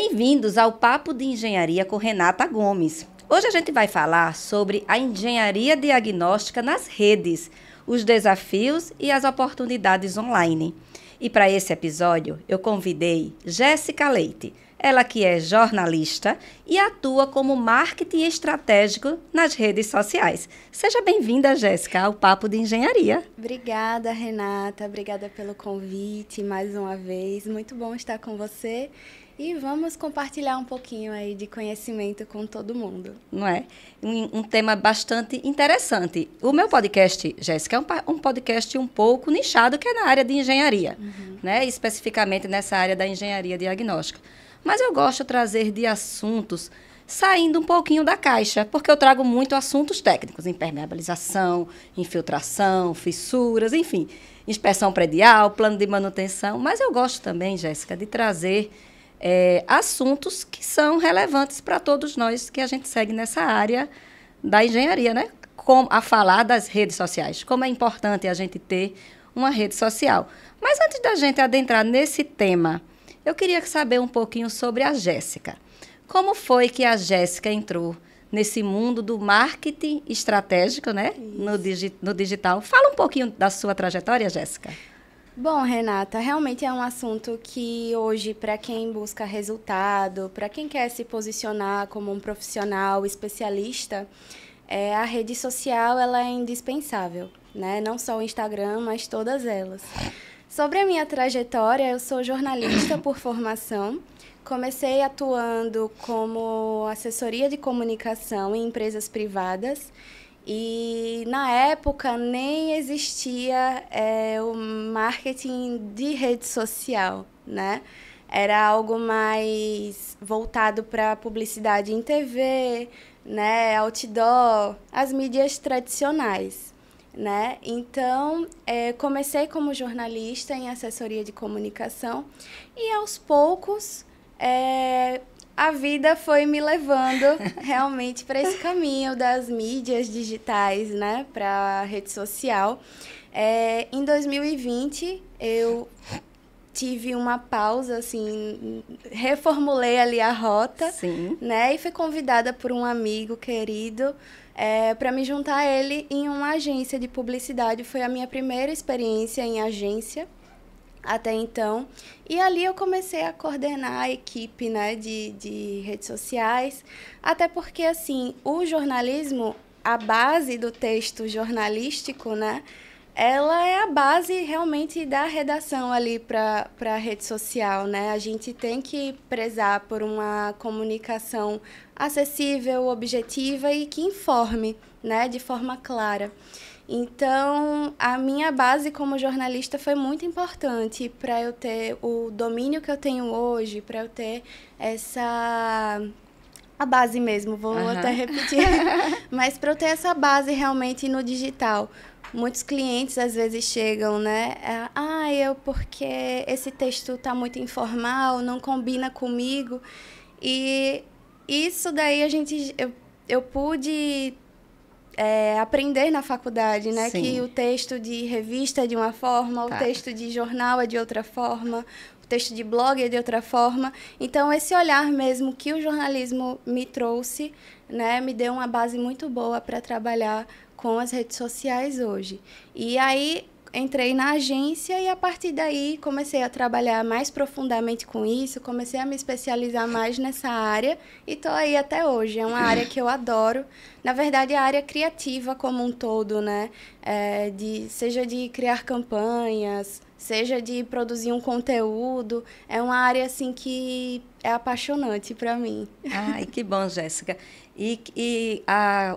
Bem-vindos ao Papo de Engenharia com Renata Gomes. Hoje a gente vai falar sobre a engenharia diagnóstica nas redes, os desafios e as oportunidades online. E para esse episódio, eu convidei Jéssica Leite, ela que é jornalista e atua como marketing estratégico nas redes sociais. Seja bem-vinda, Jéssica, ao Papo de Engenharia. Obrigada, Renata. Obrigada pelo convite mais uma vez. Muito bom estar com você. E vamos compartilhar um pouquinho aí de conhecimento com todo mundo. Não é? Um tema bastante interessante. O meu podcast, Jéssica, é um podcast um pouco nichado, que é na área de engenharia, né? Especificamente nessa área da engenharia diagnóstica. Mas eu gosto de trazer de assuntos saindo um pouquinho da caixa, porque eu trago muito assuntos técnicos, impermeabilização, infiltração, fissuras, enfim, inspeção predial, plano de manutenção. Mas eu gosto também, Jéssica, de trazer assuntos que são relevantes para todos nós que a gente segue nessa área da engenharia, né? A falar das redes sociais, como é importante a gente ter uma rede social. Mas antes da gente adentrar nesse tema, eu queria saber um pouquinho sobre a Jéssica. Como foi que a Jéssica entrou nesse mundo do marketing estratégico, né? No digital? Fala um pouquinho da sua trajetória, Jéssica. Bom, Renata, realmente é um assunto que hoje, para quem busca resultado, para quem quer se posicionar como um profissional especialista, a rede social ela é indispensável, né? Não só o Instagram, mas todas elas. Sobre a minha trajetória, eu sou jornalista por formação. Comecei atuando como assessoria de comunicação em empresas privadas. E, na época, nem existia o marketing de rede social, né? Era algo mais voltado para publicidade em TV, né? Outdoor, as mídias tradicionais, né? Então, comecei como jornalista em assessoria de comunicação e, aos poucos, a vida foi me levando realmente para esse caminho das mídias digitais, né? Para a rede social. Em 2020, eu tive uma pausa, assim, reformulei ali a rota, Sim. né? E fui convidada por um amigo querido para me juntar a ele em uma agência de publicidade. Foi a minha primeira experiência em agência até então. E ali eu comecei a coordenar a equipe, né, de redes sociais, até porque, assim, o jornalismo, a base do texto jornalístico, né, ela é a base realmente da redação ali para a rede social, né? A gente tem que prezar por uma comunicação acessível, objetiva e que informe, né, de forma clara. Então, a minha base como jornalista foi muito importante para eu ter o domínio que eu tenho hoje, para eu ter a base mesmo, vou até repetir, mas para eu ter essa base realmente no digital. Muitos clientes às vezes chegam, né? Porque esse texto está muito informal, não combina comigo. E isso daí eu pude aprender na faculdade, né? Sim. Que o texto de revista é de uma forma, o texto de jornal é de outra forma, o texto de blog é de outra forma. Então, esse olhar mesmo que o jornalismo me trouxe, né? Me deu uma base muito boa para trabalhar com as redes sociais hoje. E aí, entrei na agência e, a partir daí, comecei a trabalhar mais profundamente com isso, comecei a me especializar mais nessa área e estou aí até hoje. É uma área que eu adoro. Na verdade, a área criativa como um todo, né? Seja de criar campanhas, seja de produzir um conteúdo. É uma área, assim, que é apaixonante para mim. Ai, que bom, Jéssica.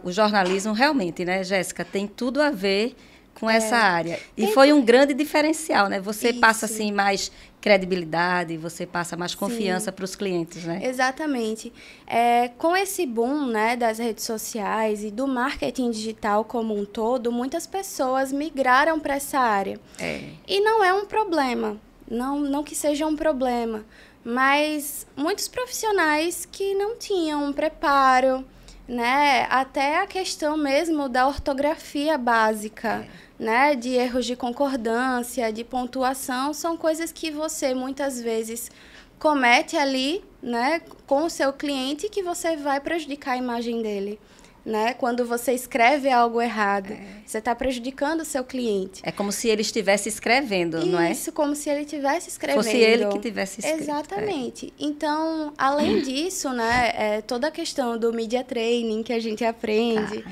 O jornalismo realmente, né, Jéssica, tem tudo a ver com essa área. E foi um grande diferencial, né? Você passa, assim, mais credibilidade, você passa mais confiança para os clientes, né? Exatamente. Com esse boom, né, das redes sociais e do marketing digital como um todo, muitas pessoas migraram para essa área. E não é um problema, não que seja um problema, mas muitos profissionais que não tinham um preparo, né? Até a questão mesmo da ortografia básica, né? De erros de concordância, de pontuação, são coisas que você muitas vezes comete ali, né, com o seu cliente, que você vai prejudicar a imagem dele. Né? Quando você escreve algo errado, você está prejudicando o seu cliente. É como se ele estivesse escrevendo, não é? Isso, como se ele estivesse escrevendo. Fosse ele que tivesse escrito. Exatamente. Então, além disso, né, toda a questão do media training que a gente aprende,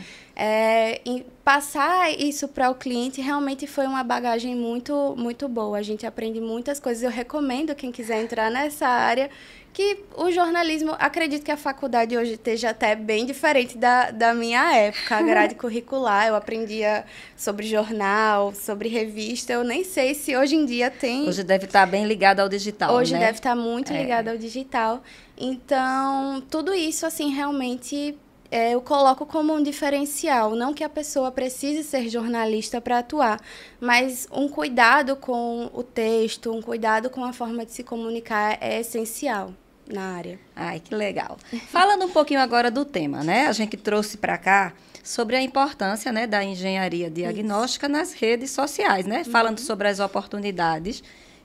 passar isso para o cliente realmente foi uma bagagem muito, muito boa. A gente aprende muitas coisas. Eu recomendo quem quiser entrar nessa área, que o jornalismo, acredito que a faculdade hoje esteja até bem diferente da minha época, a grade curricular. Eu aprendia sobre jornal, sobre revista. Eu nem sei se hoje em dia tem... Hoje deve estar bem ligado ao digital, Hoje né? deve estar muito ligado ao digital. Então, tudo isso, assim, realmente... eu coloco como um diferencial, não que a pessoa precise ser jornalista para atuar, mas um cuidado com o texto, um cuidado com a forma de se comunicar é essencial na área. Ai, que legal. Falando um pouquinho agora do tema, né? A gente trouxe para cá sobre a importância, né, da engenharia diagnóstica nas redes sociais, né? Falando sobre as oportunidades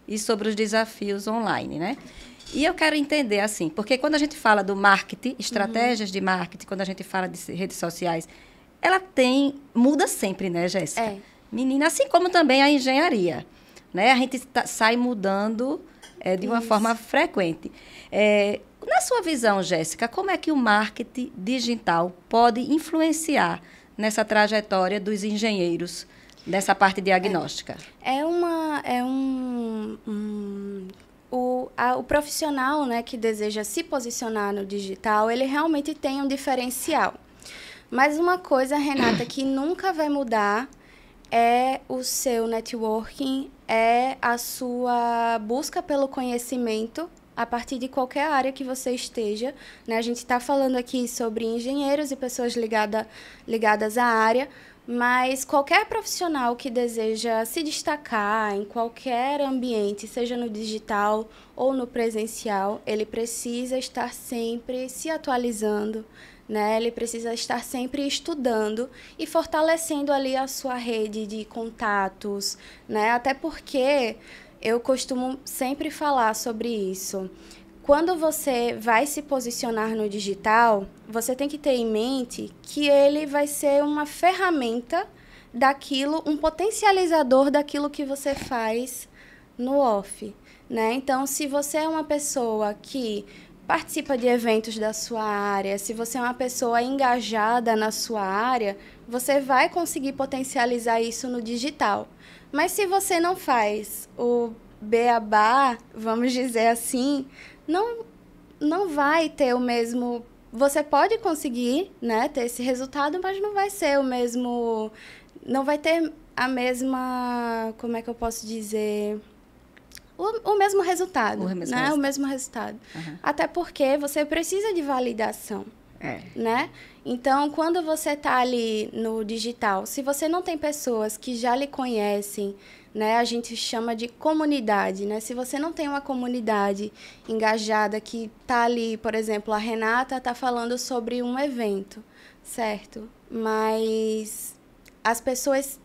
e sobre os desafios online, né? E eu quero entender, assim, porque quando a gente fala do marketing, estratégias de marketing, quando a gente fala de redes sociais, ela muda sempre, né, Jéssica? Menina, assim como também a engenharia, né? A gente sai mudando de uma forma frequente. Na sua visão, Jéssica, como é que o marketing digital pode influenciar nessa trajetória dos engenheiros, dessa parte diagnóstica? O profissional, né, que deseja se posicionar no digital, ele realmente tem um diferencial. Mas uma coisa, Renata, que nunca vai mudar é o seu networking, é a sua busca pelo conhecimento a partir de qualquer área que você esteja, né? A gente está falando aqui sobre engenheiros e pessoas ligadas à área, mas qualquer profissional que deseja se destacar em qualquer ambiente, seja no digital ou no presencial, ele precisa estar sempre se atualizando, né? Ele precisa estar sempre estudando e fortalecendo ali a sua rede de contatos, né? Até porque eu costumo sempre falar sobre isso. Quando você vai se posicionar no digital, você tem que ter em mente que ele vai ser uma ferramenta daquilo, um potencializador daquilo que você faz no off, né? Então, se você é uma pessoa que participa de eventos da sua área, se você é uma pessoa engajada na sua área, você vai conseguir potencializar isso no digital. Mas se você não faz o beabá, vamos dizer assim, não vai ter o mesmo... Você pode conseguir, né, ter esse resultado, mas não vai ser o mesmo... Não vai ter a mesma... Como é que eu posso dizer... O mesmo resultado, O mesmo resultado. Uhum. Até porque você precisa de validação, né? Então, quando você está ali no digital, se você não tem pessoas que já lhe conhecem, né, a gente chama de comunidade, né? Se você não tem uma comunidade engajada que está ali, por exemplo, a Renata está falando sobre um evento, certo? Mas as pessoas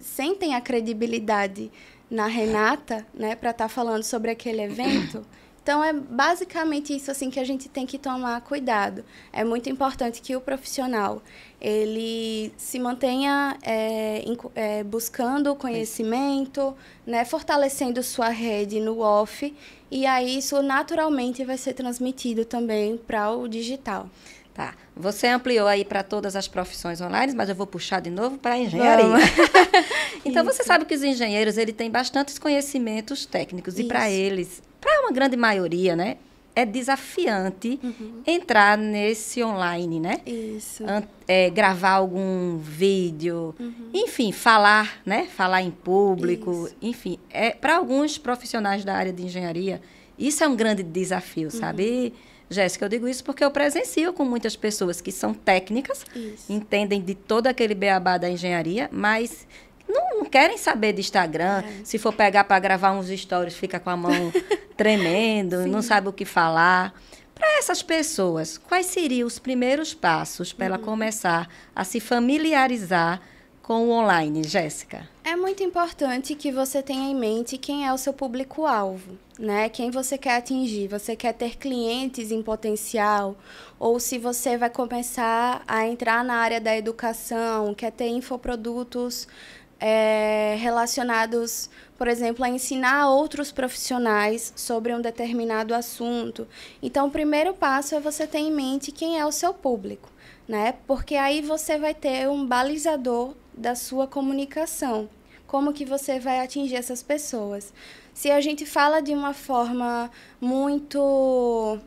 sentem a credibilidade na Renata, né, para estar falando sobre aquele evento. Então, é basicamente isso assim que a gente tem que tomar cuidado. É muito importante que o profissional ele se mantenha buscando conhecimento, né, fortalecendo sua rede no off, e aí isso naturalmente vai ser transmitido também para o digital. Tá. Você ampliou aí para todas as profissões online, mas eu vou puxar de novo para a engenharia. Então, você sabe que os engenheiros têm bastantes conhecimentos técnicos. E para eles, para uma grande maioria, né, é desafiante entrar nesse online, né? Isso. Gravar algum vídeo, enfim, falar, né? Falar em público, enfim. Para alguns profissionais da área de engenharia, isso é um grande desafio, sabe? Jéssica, eu digo isso porque eu presencio com muitas pessoas que são técnicas, entendem de todo aquele beabá da engenharia, mas não querem saber de Instagram. Se for pegar para gravar uns stories, fica com a mão tremendo, não sabe o que falar. Para essas pessoas, quais seriam os primeiros passos para ela começar a se familiarizar com o online, Jéssica? É muito importante que você tenha em mente quem é o seu público-alvo, né? Quem você quer atingir. Você quer ter clientes em potencial? Ou se você vai começar a entrar na área da educação, quer ter infoprodutos relacionados, por exemplo, a ensinar outros profissionais sobre um determinado assunto. Então, o primeiro passo é você ter em mente quem é o seu público, né? Porque aí você vai ter um balizador da sua comunicação. Como que você vai atingir essas pessoas? Se a gente fala de uma forma muito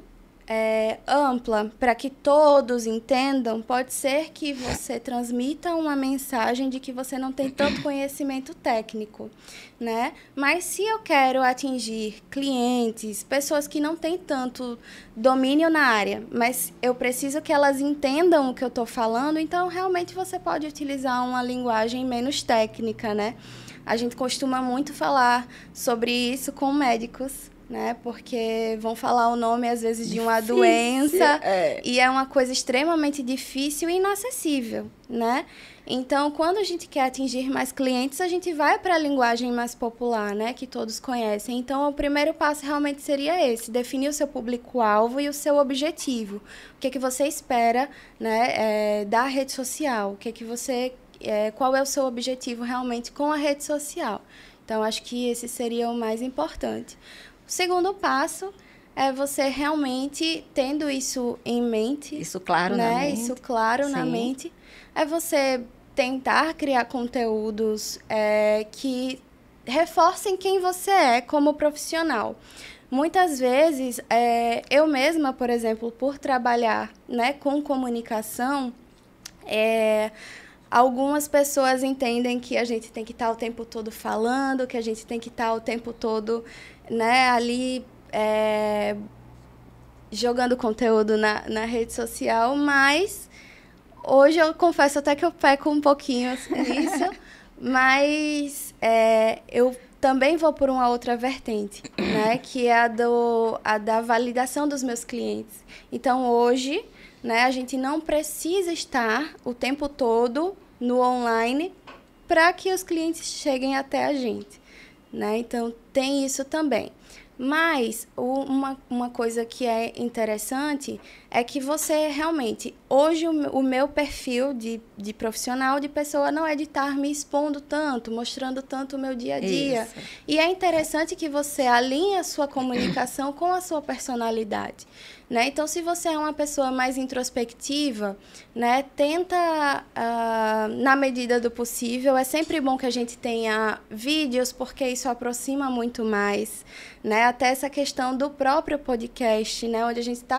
ampla, para que todos entendam, pode ser que você transmita uma mensagem de que você não tem tanto conhecimento técnico, né? Mas se eu quero atingir clientes, pessoas que não têm tanto domínio na área, mas eu preciso que elas entendam o que eu estou falando, então realmente você pode utilizar uma linguagem menos técnica, né? A gente costuma muito falar sobre isso com médicos, né? Porque vão falar o nome, às vezes, de uma doença, e é uma coisa extremamente difícil e inacessível, né? Então, quando a gente quer atingir mais clientes, a gente vai para a linguagem mais popular, né? Que todos conhecem. Então, o primeiro passo realmente seria esse, definir o seu público-alvo e o seu objetivo. O que você espera, né, da rede social? O que você... qual é o seu objetivo realmente com a rede social? Então, acho que esse seria o mais importante. O segundo passo é você realmente, tendo isso em mente... Isso claro, né? na mente. Isso claro na mente. É você tentar criar conteúdos que reforcem quem você é como profissional. Muitas vezes, eu mesma, por exemplo, por trabalhar, né, com comunicação, algumas pessoas entendem que a gente tem que estar o tempo todo falando, que a gente tem que estar o tempo todo, né, ali jogando conteúdo na rede social, mas hoje eu confesso até que eu peco um pouquinho nisso, mas eu também vou por uma outra vertente, né, que é a da validação dos meus clientes. Então, hoje, né, a gente não precisa estar o tempo todo no online para que os clientes cheguem até a gente, né? Então, tem isso também. Mas uma coisa que é interessante é que você realmente... Hoje, o meu perfil de profissional, de pessoa, não é de estar me expondo tanto, mostrando tanto o meu dia a dia. Isso. E é interessante que você alinhe a sua comunicação com a sua personalidade, né? Então, se você é uma pessoa mais introspectiva, né, tenta, na medida do possível, é sempre bom que a gente tenha vídeos, porque isso aproxima muito mais, né? Até essa questão do próprio podcast, né, onde a gente está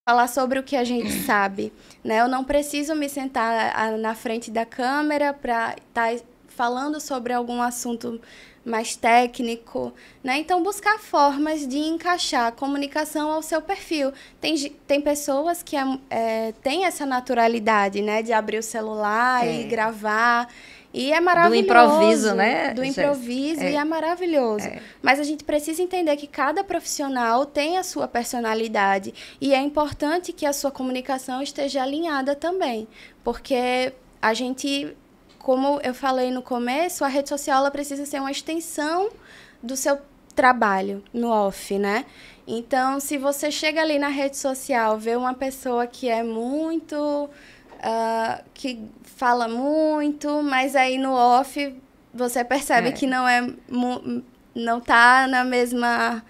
falar sobre o que a gente sabe, né? Eu não preciso me sentar na frente da câmera para estar falando sobre algum assunto mais técnico, né? Então, buscar formas de encaixar a comunicação ao seu perfil. Tem pessoas que têm essa naturalidade, né? De abrir o celular e gravar. E é maravilhoso. Do improviso, né? Do improviso, e é maravilhoso. Mas a gente precisa entender que cada profissional tem a sua personalidade. E é importante que a sua comunicação esteja alinhada também. Porque a gente... Como eu falei no começo, a rede social ela precisa ser uma extensão do seu trabalho no off, né? Então, se você chega ali na rede social, vê uma pessoa que é muito... que fala muito, mas aí no off você percebe que não tá na mesma...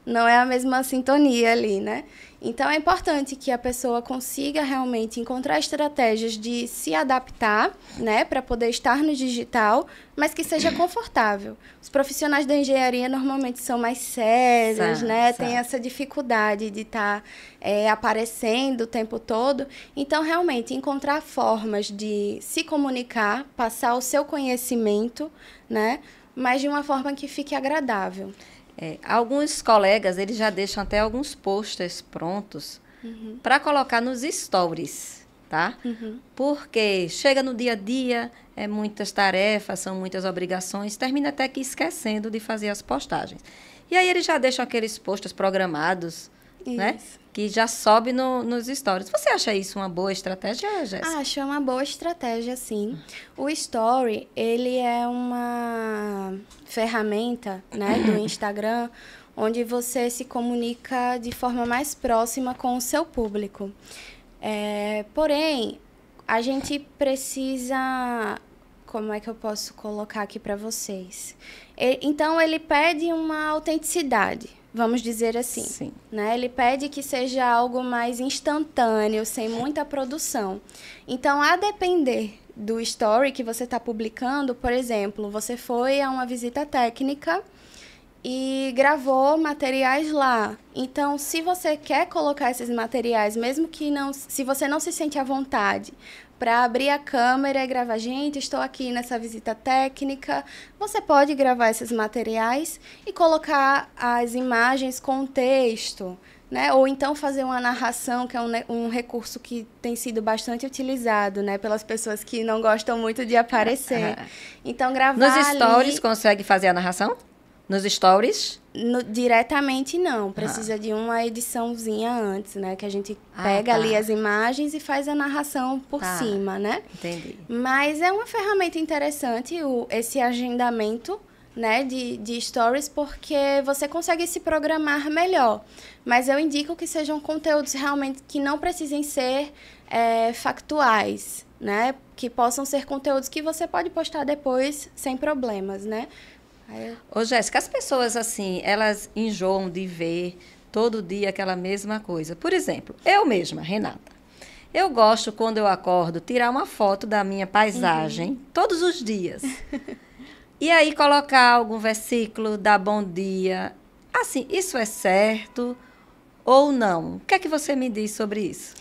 Não é a mesma sintonia ali, né? Então, é importante que a pessoa consiga realmente encontrar estratégias de se adaptar, né, para poder estar no digital, mas que seja confortável. Os profissionais da engenharia normalmente são mais sérios, né? Tem essa dificuldade de estar aparecendo o tempo todo. Então, realmente, encontrar formas de se comunicar, passar o seu conhecimento, né, mas de uma forma que fique agradável. Alguns colegas, eles já deixam até alguns posters prontos para colocar nos stories, tá? Porque chega no dia a dia, muitas tarefas, são muitas obrigações, termina até que esquecendo de fazer as postagens. E aí eles já deixam aqueles posters programados, né? Que já sobe nos stories. Você acha isso uma boa estratégia, Jéssica? Acho uma boa estratégia, sim. O Story, ele é uma ferramenta, né, do Instagram, onde você se comunica de forma mais próxima com o seu público. Porém, a gente precisa... Como é que eu posso colocar aqui para vocês? Então, ele pede uma autenticidade, vamos dizer assim. Sim. Né? Ele pede que seja algo mais instantâneo, sem muita produção. Então, a depender do story que você está publicando, por exemplo, você foi a uma visita técnica e gravou materiais lá. Então, se você quer colocar esses materiais, mesmo que não... Se você não se sente à vontade para abrir a câmera e gravar, gente, estou aqui nessa visita técnica, você pode gravar esses materiais e colocar as imagens com texto, né? Ou então fazer uma narração, que é um recurso que tem sido bastante utilizado, né? Pelas pessoas que não gostam muito de aparecer. Então, gravar nos stories ali... consegue fazer a narração? Nos stories? Diretamente não, precisa de uma ediçãozinha antes, né? Que a gente pega ali as imagens e faz a narração por cima, né? Entendi. Mas é uma ferramenta interessante esse agendamento, né, de stories, porque você consegue se programar melhor. Mas eu indico que sejam conteúdos realmente que não precisem ser factuais, né? Que possam ser conteúdos que você pode postar depois sem problemas, né? Ô, Jéssica, as pessoas, assim, elas enjoam de ver todo dia aquela mesma coisa. Por exemplo, eu mesma, Renata, eu gosto, quando eu acordo, tirar uma foto da minha paisagem todos os dias. E aí colocar algum versículo, dar bom dia. Assim, isso é certo ou não? O que é que você me diz sobre isso?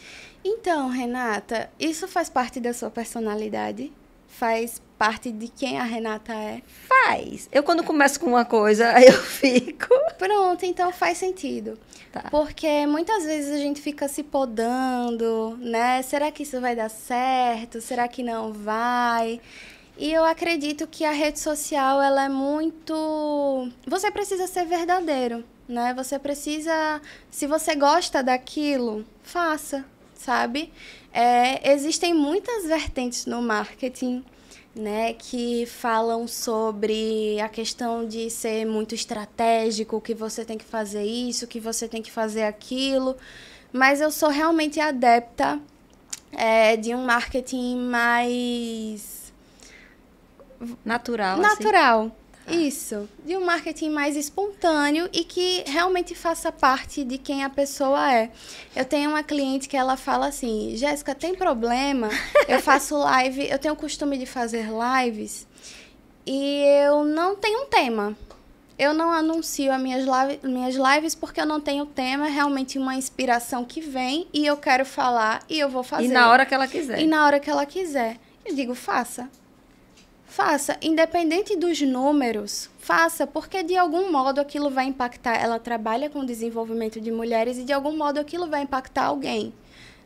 Então, Renata, isso faz parte da sua personalidade? Faz parte de quem a Renata é? Faz. Eu, quando começo com uma coisa, aí eu fico... Pronto, então faz sentido. Tá. Porque muitas vezes a gente fica se podando, né? Será que isso vai dar certo? Será que não vai? E eu acredito que a rede social, ela é muito... Você precisa ser verdadeiro, né? Você precisa... Se você gosta daquilo, faça, sabe? Existem muitas vertentes no marketing, né, que falam sobre a questão de ser muito estratégico, que você tem que fazer isso, que você tem que fazer aquilo, mas eu sou realmente adepta de um marketing mais... Natural. Natural. Isso, de um marketing mais espontâneo e que realmente faça parte de quem a pessoa é. Eu tenho uma cliente que ela fala assim, Jéssica, tem problema? Eu faço live, eu tenho o costume de fazer lives e eu não tenho um tema. Eu não anuncio as minhas lives porque eu não tenho tema, é realmente uma inspiração que vem e eu quero falar e eu vou fazer. E na hora que ela quiser. E na hora que ela quiser. Eu digo, faça. Faça, independente dos números, faça, porque de algum modo aquilo vai impactar. Ela trabalha com desenvolvimento de mulheres e de algum modo aquilo vai impactar alguém,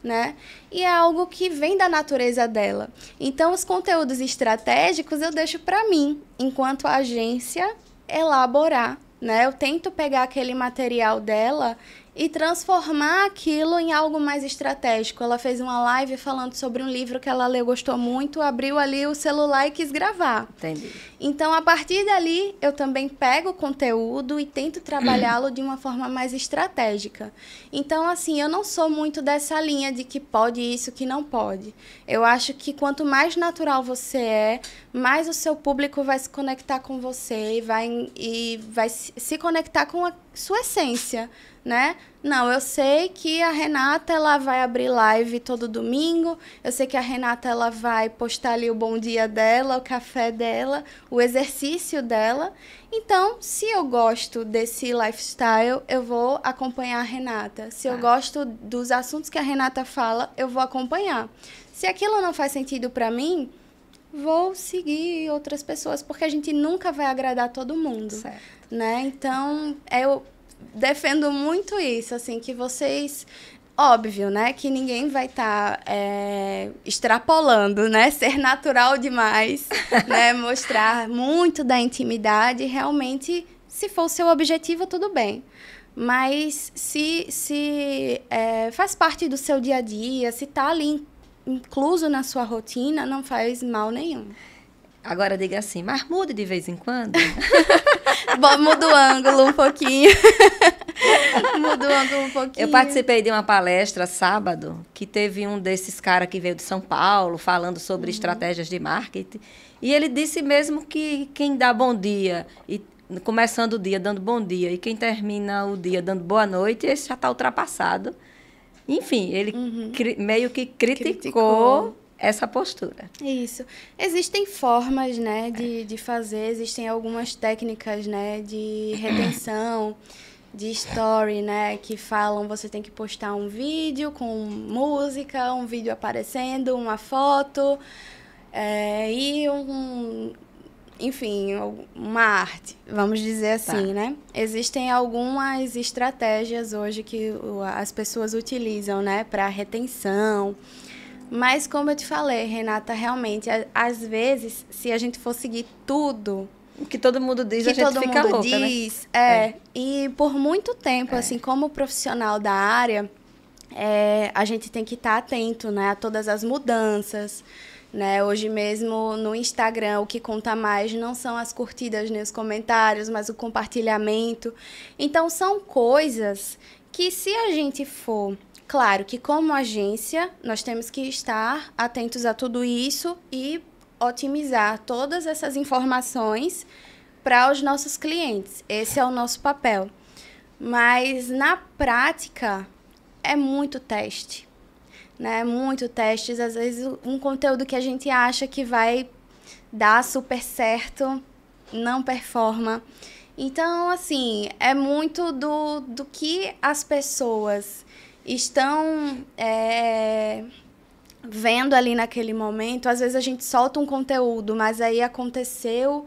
né? E é algo que vem da natureza dela. Então, os conteúdos estratégicos eu deixo para mim, enquanto agência, elaborar, né? Eu tento pegar aquele material dela e transformar aquilo em algo mais estratégico. Ela fez uma live falando sobre um livro que ela leu, gostou muito, abriu ali o celular e quis gravar. Entendi. Então, a partir dali, eu também pego o conteúdo e tento trabalhá-lo de uma forma mais estratégica. Então, assim, eu não sou muito dessa linha de que pode isso, que não pode. Eu acho que quanto mais natural você é, mais o seu público vai se conectar com você e vai se conectar com a sua essência, né? Não, eu sei que a Renata, ela vai abrir live todo domingo, eu sei que a Renata, ela vai postar ali o bom dia dela, o café dela, o exercício dela. Então, se eu gosto desse lifestyle, eu vou acompanhar a Renata. Se eu gosto dos assuntos que a Renata fala, eu vou acompanhar. Se aquilo não faz sentido para mim, vou seguir outras pessoas, porque a gente nunca vai agradar todo mundo. Certo. Né? Então, eu defendo muito isso, assim, que vocês... Óbvio, né? Que ninguém vai estar extrapolando, né? Ser natural demais, né? Mostrar muito da intimidade. Realmente, se for o seu objetivo, tudo bem. Mas se faz parte do seu dia a dia, se está ali incluso na sua rotina, não faz mal nenhum. Agora diga assim, mas mude de vez em quando. Bom, muda o ângulo um pouquinho. Muda o ângulo um pouquinho. Eu participei de uma palestra sábado, que teve um desses caras que veio de São Paulo, falando sobre estratégias de marketing. E ele disse mesmo que quem dá bom dia, e começando o dia dando bom dia, e quem termina o dia dando boa noite, esse já está ultrapassado. Enfim, ele meio que criticou essa postura. Isso. Existem formas, né, de fazer, existem algumas técnicas, né, de retenção, de story, né, que falam você tem que postar um vídeo com música, um vídeo aparecendo, uma foto, e enfim, uma arte, vamos dizer assim, né? Existem algumas estratégias hoje que as pessoas utilizam, né, para retenção. Mas, como eu te falei, Renata, realmente, às vezes, se a gente for seguir tudo... O que todo mundo diz, a gente fica louca, diz, né? E por muito tempo, assim, como profissional da área, a gente tem que estar atento, né, a todas as mudanças, né? Hoje mesmo, no Instagram, o que conta mais não são as curtidas nem os comentários, mas o compartilhamento. Então, são coisas que, se a gente for... Claro que, como agência, nós temos que estar atentos a tudo isso e otimizar todas essas informações para os nossos clientes. Esse é o nosso papel. Mas, na prática, é muito teste, né? Muito testes. Às vezes, um conteúdo que a gente acha que vai dar super certo, não performa. Então, assim, é muito do que as pessoas... estão vendo ali naquele momento. Às vezes a gente solta um conteúdo, mas aí aconteceu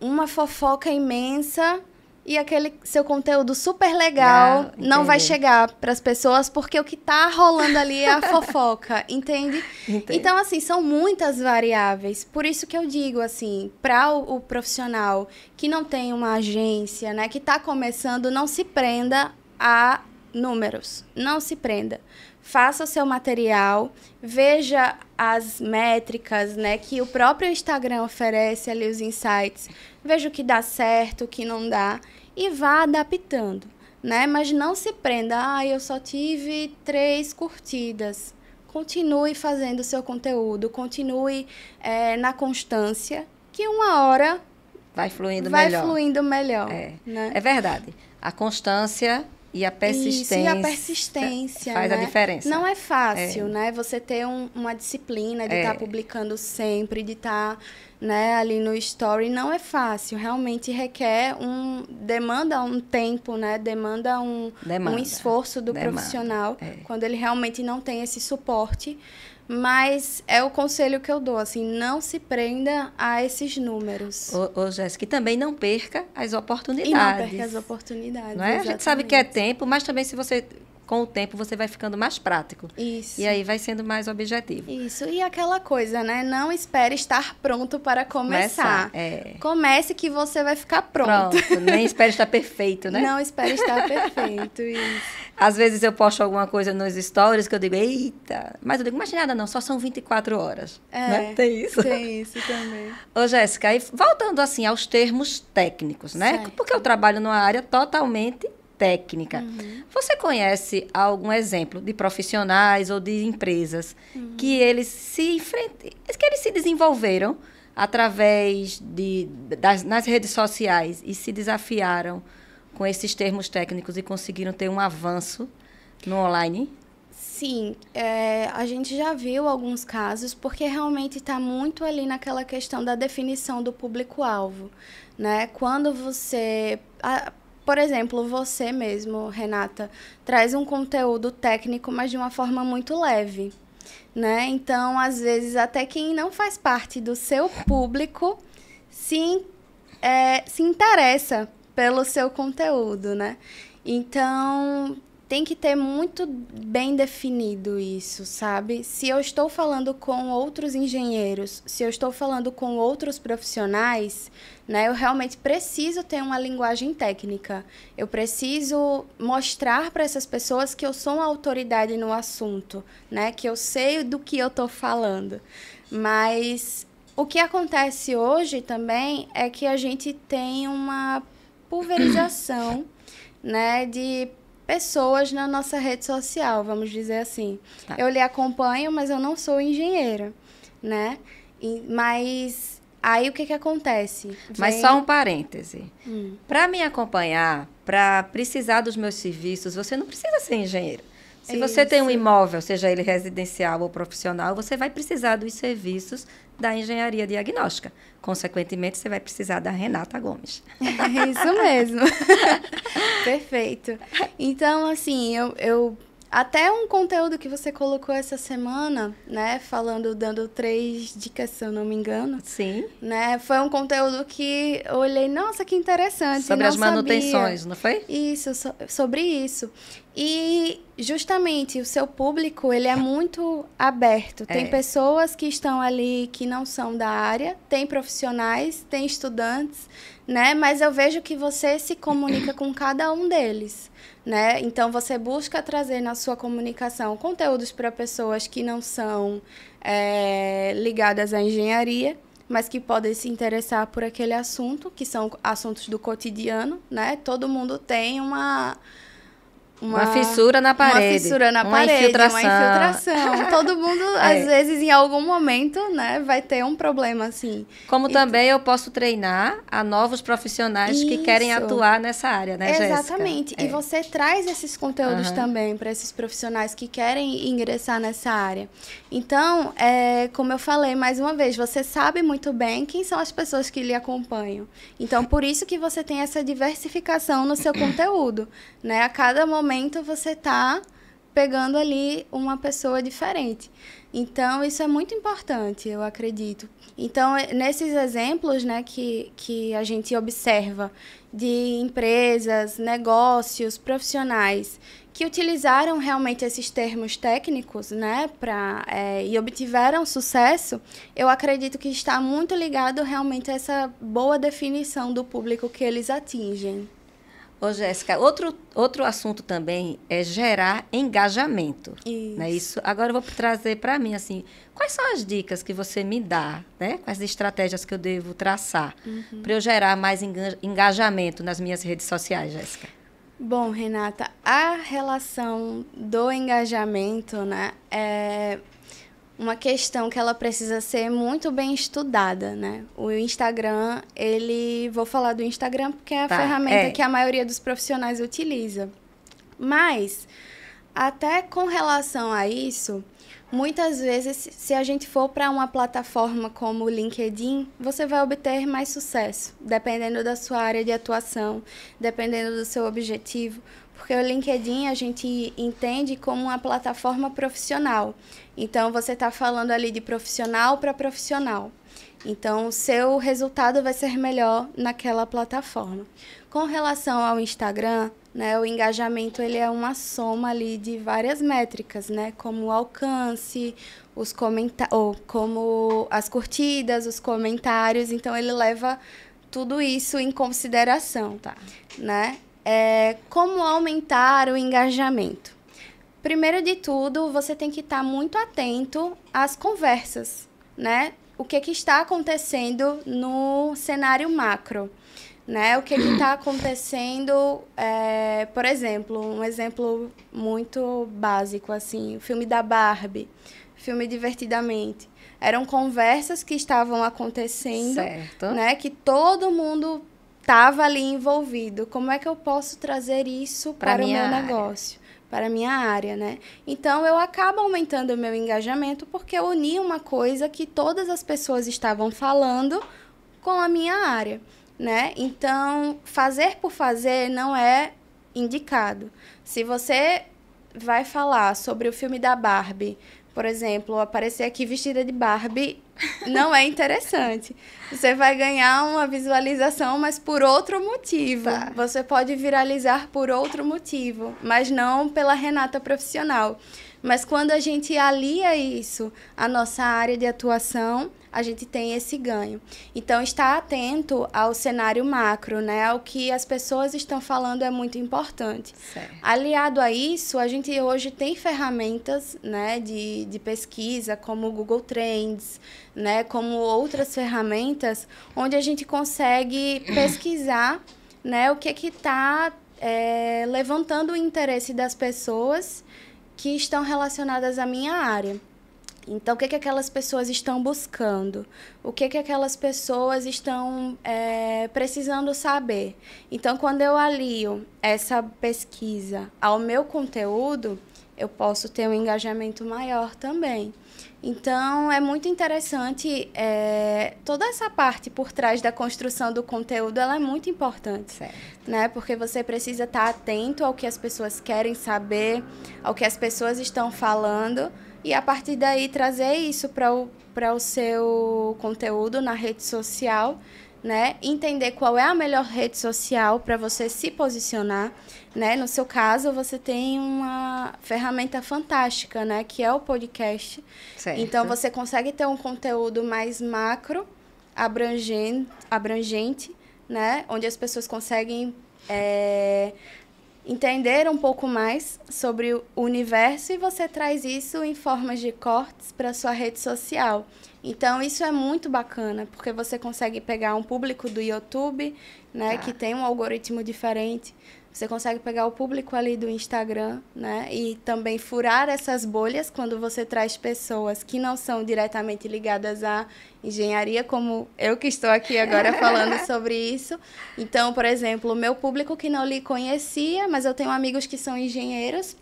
uma fofoca imensa e aquele seu conteúdo super legal não vai chegar para as pessoas porque o que está rolando ali é a fofoca, entende? Então, assim, são muitas variáveis. Por isso que eu digo, assim, para o profissional que não tem uma agência, né, que está começando, não se prenda a números, não se prenda. Faça o seu material, veja as métricas, né, que o próprio Instagram oferece ali, os insights. Veja o que dá certo, o que não dá e vá adaptando, né? Mas não se prenda, eu só tive 3 curtidas. Continue fazendo o seu conteúdo, continue na constância, que uma hora vai fluindo melhor. Né? É verdade. A constância... E a persistência, isso, e a persistência faz, né, a diferença. Não é fácil, né? Você ter uma disciplina de estar publicando sempre, de estar, né, ali no story, não é fácil. Realmente requer demanda um tempo, né? Demanda um esforço do profissional, quando ele realmente não tem esse suporte. Mas é o conselho que eu dou, assim, não se prenda a esses números. Ô Jéssica, e também não perca as oportunidades. E não perca as oportunidades, não é? A gente sabe que é tempo, mas também se você, com o tempo, você vai ficando mais prático. Isso. E aí vai sendo mais objetivo. Isso, e aquela coisa, né? Não espere estar pronto para começar. Comece que você vai ficar pronto. Nem espere estar perfeito, né? Não espere estar perfeito, isso. Às vezes eu posto alguma coisa nos stories que eu digo, eita, mas eu digo, mas nada não, só são 24 horas. Né? Tem isso? Tem isso também. Ô, Jéssica, aí voltando assim aos termos técnicos, né? Certo. Porque eu trabalho numa área totalmente técnica. Você conhece algum exemplo de profissionais ou de empresas que eles que eles se desenvolveram através nas redes sociais e se desafiaram com esses termos técnicos e conseguiram ter um avanço no online? Sim, a gente já viu alguns casos, porque realmente está muito ali naquela questão da definição do público-alvo, né? Quando você... por exemplo, você mesmo, Renata, traz um conteúdo técnico, mas de uma forma muito leve, né? Então, às vezes, até quem não faz parte do seu público se interessa pelo seu conteúdo, né? Então, tem que ter muito bem definido isso, sabe? Se eu estou falando com outros engenheiros, se eu estou falando com outros profissionais, né, eu realmente preciso ter uma linguagem técnica. Eu preciso mostrar para essas pessoas que eu sou uma autoridade no assunto, né, que eu sei do que eu estou falando. Mas o que acontece hoje também é que a gente tem uma pulverização, né, de pessoas na nossa rede social, vamos dizer assim. Tá. Eu lhe acompanho, mas eu não sou engenheira, né? Mas aí o que acontece? Mas só um parêntese. Para me acompanhar, para precisar dos meus serviços, você não precisa ser engenheiro. Se você tem um imóvel, seja ele residencial ou profissional, você vai precisar dos serviços da engenharia diagnóstica. Consequentemente, você vai precisar da Renata Gomes. Isso mesmo. Perfeito. Então, assim, eu até um conteúdo que você colocou essa semana, né, dando 3 dicas, se eu não me engano. Sim. Né, foi um conteúdo que eu olhei, nossa, que interessante. Sobre as manutenções, não foi? Isso, sobre isso. E justamente o seu público, ele é muito aberto. Tem pessoas que estão ali que não são da área, tem profissionais, tem estudantes, né? Mas eu vejo que você se comunica com cada um deles, né? Então, você busca trazer na sua comunicação conteúdos para pessoas que não são ligadas à engenharia, mas que podem se interessar por aquele assunto, que são assuntos do cotidiano, né? Todo mundo tem uma fissura na parede. Uma fissura na parede, infiltração. Uma infiltração. Todo mundo, às vezes, em algum momento, né, vai ter um problema, assim. Como também eu posso treinar a novos profissionais que querem atuar nessa área, né, Jéssica? Exatamente. E você traz esses conteúdos também para esses profissionais que querem ingressar nessa área. Então, como eu falei, mais uma vez, você sabe muito bem quem são as pessoas que lhe acompanham. Então, por isso que você tem essa diversificação no seu conteúdo, né? A cada momento você está pegando ali uma pessoa diferente. Então, isso é muito importante, eu acredito. Então, nesses exemplos, né, que a gente observa de empresas, negócios, profissionais que utilizaram realmente esses termos técnicos, né, e obtiveram sucesso, eu acredito que está muito ligado realmente a essa boa definição do público que eles atingem. Ô, Jéssica, outro assunto também é gerar engajamento. Isso. Né? Isso. Agora eu vou trazer para mim, assim, quais são as dicas que você me dá, né? Quais estratégias que eu devo traçar para eu gerar mais engajamento nas minhas redes sociais, Jéssica? Bom, Renata, a relação do engajamento, né, é uma questão que ela precisa ser muito bem estudada, né? O Instagram, vou falar do Instagram porque é a ferramenta que a maioria dos profissionais utiliza. Mas, até com relação a isso, muitas vezes, se a gente for para uma plataforma como o LinkedIn, você vai obter mais sucesso, dependendo da sua área de atuação, dependendo do seu objetivo. Porque o LinkedIn a gente entende como uma plataforma profissional. Então, você está falando ali de profissional para profissional. Então, o seu resultado vai ser melhor naquela plataforma. Com relação ao Instagram, né, o engajamento ele é uma soma ali de várias métricas, né, como o alcance, como as curtidas, os comentários. Então, ele leva tudo isso em consideração, né? Como aumentar o engajamento? Primeiro de tudo, você tem que estar muito atento às conversas, né? O que está acontecendo no cenário macro, né? O que está acontecendo, por exemplo, um exemplo muito básico, assim, o filme da Barbie, filme Divertidamente. Eram conversas que estavam acontecendo, certo, né? Que todo mundo estava ali envolvido. Como é que eu posso trazer isso para o meu negócio, para a minha área, né? Então, eu acabo aumentando o meu engajamento porque eu uni uma coisa que todas as pessoas estavam falando com a minha área, né? Então, fazer por fazer não é indicado. Se você vai falar sobre o filme da Barbie Por exemplo, aparecer aqui vestida de Barbie não é interessante. Você vai ganhar uma visualização, mas por outro motivo. Tá. Você pode viralizar por outro motivo, mas não pela Renata profissional. Mas quando a gente alia isso à nossa área de atuação, a gente tem esse ganho. Então, estar atento ao cenário macro, né? Ao que as pessoas estão falando é muito importante. Certo. Aliado a isso, a gente hoje tem ferramentas, né, de pesquisa, como o Google Trends, né, como outras ferramentas, onde a gente consegue pesquisar, né, o que está levantando o interesse das pessoas que estão relacionadas à minha área. Então, o que aquelas pessoas estão buscando? O que aquelas pessoas estão precisando saber? Então, quando eu alio essa pesquisa ao meu conteúdo, eu posso ter um engajamento maior também. Então, é muito interessante, toda essa parte por trás da construção do conteúdo, ela é muito importante. Certo. Né? Porque você precisa estar atento ao que as pessoas querem saber, ao que as pessoas estão falando, e a partir daí trazer isso para o seu conteúdo na rede social, né? Entender qual é a melhor rede social para você se posicionar, né? No seu caso, você tem uma ferramenta fantástica, né? Que é o podcast. Certo. Então, você consegue ter um conteúdo mais macro, abrangente, né? Onde as pessoas conseguem entender um pouco mais sobre o universo, e você traz isso em formas de cortes para sua rede social. Então, isso é muito bacana, porque você consegue pegar um público do YouTube, né, que tem um algoritmo diferente. Você consegue pegar o público ali do Instagram, né, e também furar essas bolhas quando você traz pessoas que não são diretamente ligadas à engenharia, como eu que estou aqui agora falando sobre isso. Então, por exemplo, o meu público que não lhe conhecia, mas eu tenho amigos que são engenheiros,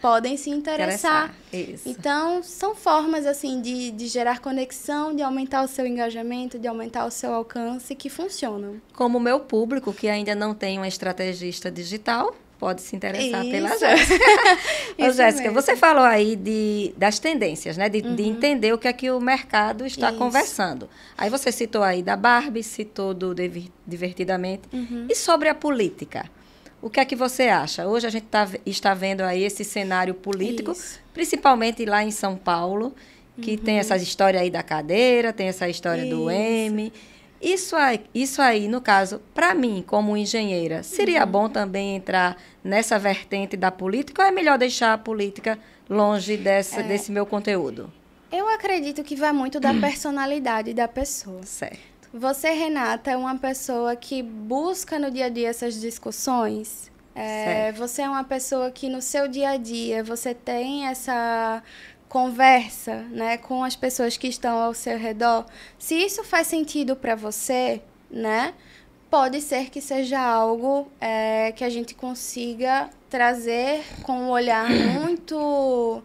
podem se interessar. Isso. Então, são formas assim de gerar conexão, de aumentar o seu engajamento, de aumentar o seu alcance, que funcionam. Como o meu público, que ainda não tem uma estrategista digital, pode se interessar pela Isso. Jéssica. Ô, Jéssica, mesmo. você falou aí das tendências, né? De entender o que é que o mercado está Isso. conversando. Aí você citou aí da Barbie, citou do Divertidamente. E sobre a política? O que é que você acha? Hoje a gente está vendo aí esse cenário político, Isso. principalmente lá em São Paulo, que tem essa história aí da cadeira, tem essa história do M. Isso aí, no caso, para mim, como engenheira, seria bom também entrar nessa vertente da política, ou é melhor deixar a política longe desse meu conteúdo? Eu acredito que vai muito da personalidade da pessoa. Certo. Você, Renata, é uma pessoa que busca no dia a dia essas discussões? Você é uma pessoa que no seu dia a dia você tem essa conversa, né, com as pessoas que estão ao seu redor? Se isso faz sentido para você, né, pode ser que seja algo que a gente consiga trazer com um olhar muito,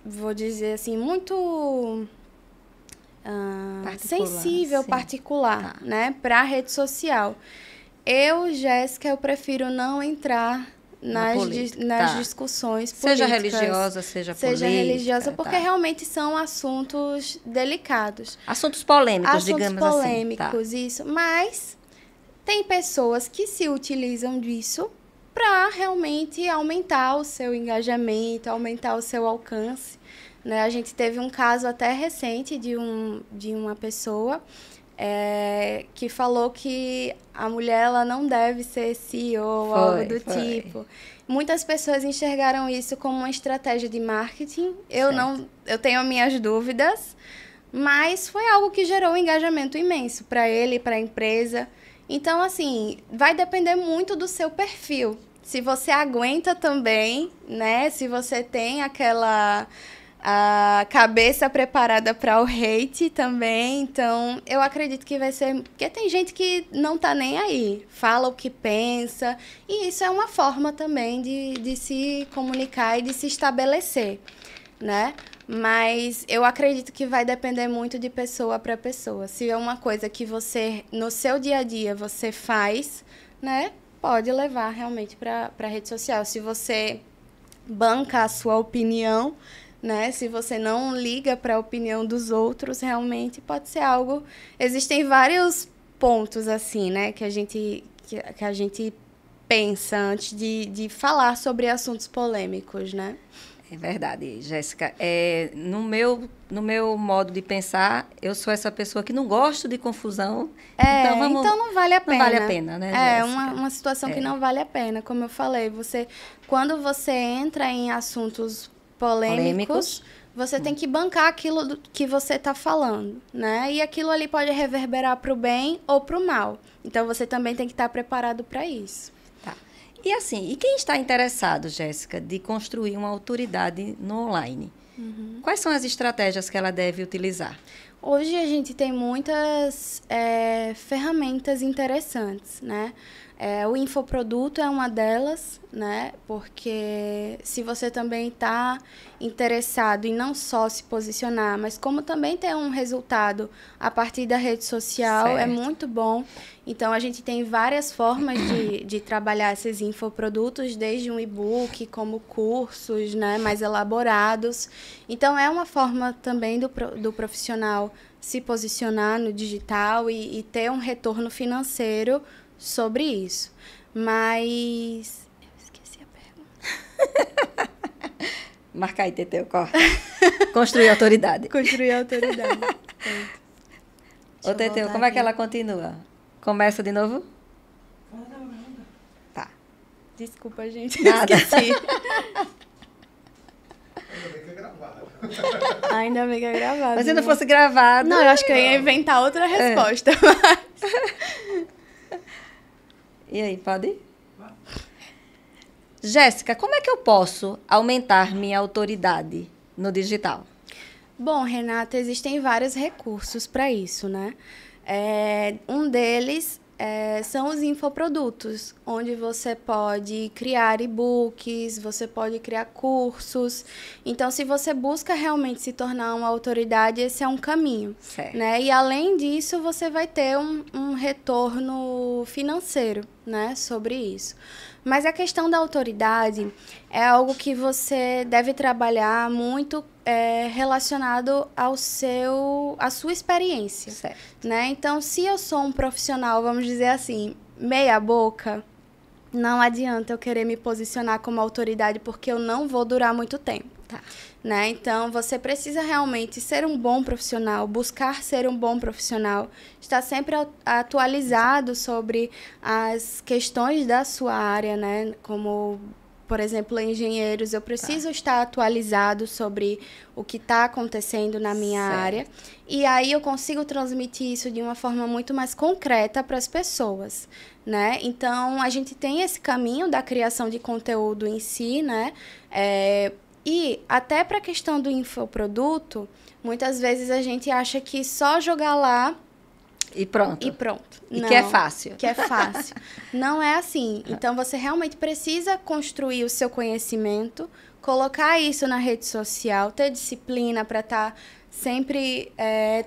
vou dizer assim, muito sensível, particular, né, para a rede social. Eu, Jéssica, eu prefiro não entrar nas discussões políticas. Seja religiosa, seja política. Seja religiosa, porque realmente são assuntos delicados. Assuntos polêmicos, digamos assim. Assuntos polêmicos, isso. Mas tem pessoas que se utilizam disso para realmente aumentar o seu engajamento, aumentar o seu alcance, né? A gente teve um caso até recente de uma pessoa que falou que a mulher ela não deve ser CEO ou algo do tipo. Muitas pessoas enxergaram isso como uma estratégia de marketing. Eu tenho minhas dúvidas, mas foi algo que gerou um engajamento imenso para ele e para a empresa. Então, assim, vai depender muito do seu perfil. Se você aguenta também, né? Se você tem a cabeça preparada para o hate também. Então, eu acredito que vai ser... Porque tem gente que não tá nem aí, fala o que pensa, e isso é uma forma também de se comunicar e de se estabelecer, né? Mas eu acredito que vai depender muito de pessoa para pessoa. Se é uma coisa que você, no seu dia a dia, você faz, né? Pode levar realmente para a rede social. Se você banca a sua opinião, né? Se você não liga para a opinião dos outros, realmente pode ser algo... Existem vários pontos, assim, né? Que a gente pensa antes de falar sobre assuntos polêmicos, né? É verdade, Jéssica. No meu modo de pensar, eu sou essa pessoa que não gosto de confusão. Então não vale a pena. Não vale a pena, né, Jéssica? Uma situação que não vale a pena. Como eu falei, quando você entra em assuntos polêmicos, você tem que bancar aquilo que você está falando, né? E aquilo ali pode reverberar para o bem ou para o mal. Então, você também tem que estar preparado para isso. Tá. E assim, quem está interessado, Jéssica, de construir uma autoridade no online? Quais são as estratégias que ela deve utilizar? Hoje a gente tem muitas ferramentas interessantes, né? O infoproduto é uma delas, né? Porque se você também está interessado em não só se posicionar, mas como também ter um resultado a partir da rede social, certo. É muito bom. Então, a gente tem várias formas de trabalhar esses infoprodutos, desde um e-book, como cursos, né, mais elaborados. Então, é uma forma também do profissional se posicionar no digital e ter um retorno financeiro sobre isso. Mas... eu esqueci a pergunta. Marca aí, Teteu, corta. Construir autoridade. Construir autoridade. Ô, Teteu, como é que ela continua? Começa de novo? Tá. Desculpa, gente. Nada. Esqueci. Ainda bem que é gravado. Ainda bem que é gravado. Mas se não fosse gravado... Não, eu acho que eu ia inventar outra resposta. E aí, pode ir? Jéssica, como é que eu posso aumentar minha autoridade no digital? Bom, Renata, existem vários recursos para isso, né? Um deles são os infoprodutos, onde você pode criar e-books, você pode criar cursos. Então, se você busca realmente se tornar uma autoridade, esse é um caminho. Certo. Né? E, além disso, você vai ter um retorno financeiro, né, sobre isso. Mas a questão da autoridade é algo que você deve trabalhar muito relacionado à sua experiência. Certo. Né? Então, se eu sou um profissional, vamos dizer assim, meia boca, não adianta eu querer me posicionar como autoridade, porque eu não vou durar muito tempo. Tá. Né? Então, você precisa realmente ser um bom profissional, buscar ser um bom profissional, estar sempre atualizado sobre as questões da sua área, né? Como, por exemplo, engenheiros, eu preciso estar atualizado sobre o que está acontecendo na minha área. E aí eu consigo transmitir isso de uma forma muito mais concreta para as pessoas, né? Então, a gente tem esse caminho da criação de conteúdo em si, né? E até para a questão do infoproduto, muitas vezes a gente acha que só jogar lá e pronto. Não, que é fácil. Que é fácil. Não é assim. Então, você realmente precisa construir o seu conhecimento, colocar isso na rede social, ter disciplina para estar sempre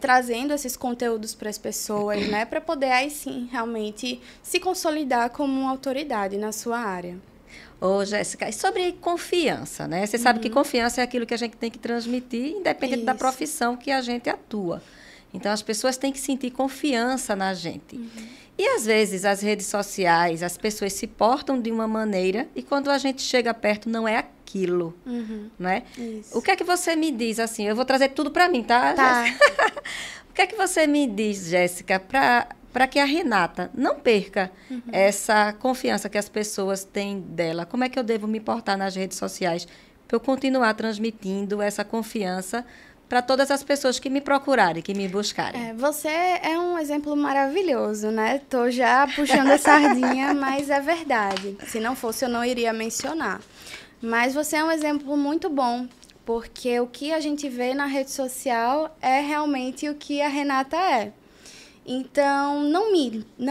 trazendo esses conteúdos para as pessoas, né? Para poder, aí sim, realmente se consolidar como uma autoridade na sua área. Ô, Jéssica, e sobre confiança, né? Você sabe que confiança é aquilo que a gente tem que transmitir, independente da profissão que a gente atua. Então, as pessoas têm que sentir confiança na gente. E, às vezes, as redes sociais, as pessoas se portam de uma maneira e, quando a gente chega perto, não é aquilo, né? Isso. O que é que você me diz, assim? Eu vou trazer tudo para mim, tá, Tá. Jéssica? O que é que você me diz, Jéssica, para que a Renata não perca essa confiança que as pessoas têm dela? Como é que eu devo me portar nas redes sociais para eu continuar transmitindo essa confiança para todas as pessoas que me procurarem, que me buscarem? Você é um exemplo maravilhoso, né? Tô já puxando a sardinha, mas é verdade. Se não fosse, eu não iria mencionar. Mas você é um exemplo muito bom, porque o que a gente vê na rede social é realmente o que a Renata é. Então, não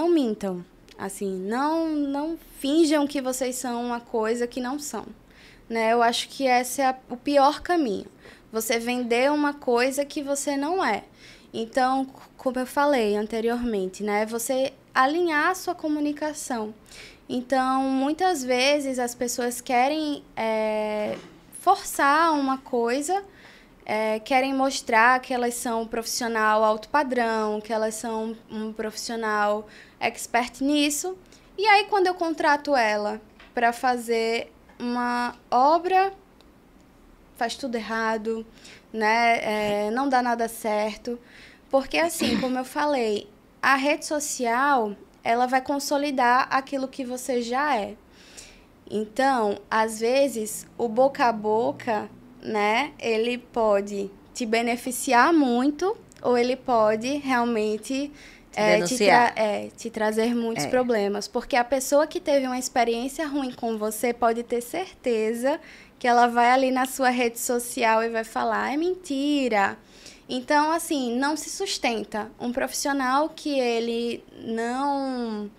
mintam, assim, não finjam que vocês são uma coisa que não são, né? Eu acho que esse é o pior caminho, você vender uma coisa que você não é. Então, como eu falei anteriormente, né? Você alinhar a sua comunicação. Então, muitas vezes as pessoas querem forçar uma coisa, querem mostrar que elas são um profissional alto padrão, que elas são um profissional expert nisso. E aí, quando eu contrato ela para fazer uma obra, faz tudo errado, né? Não dá nada certo. Porque, assim, como eu falei, a rede social, ela vai consolidar aquilo que você já é. Então, às vezes, o boca a boca, né, ele pode te beneficiar muito ou ele pode realmente te trazer muitos problemas. Porque a pessoa que teve uma experiência ruim com você pode ter certeza que ela vai ali na sua rede social e vai falar, é mentira. Então, assim, não se sustenta. Um profissional que ele não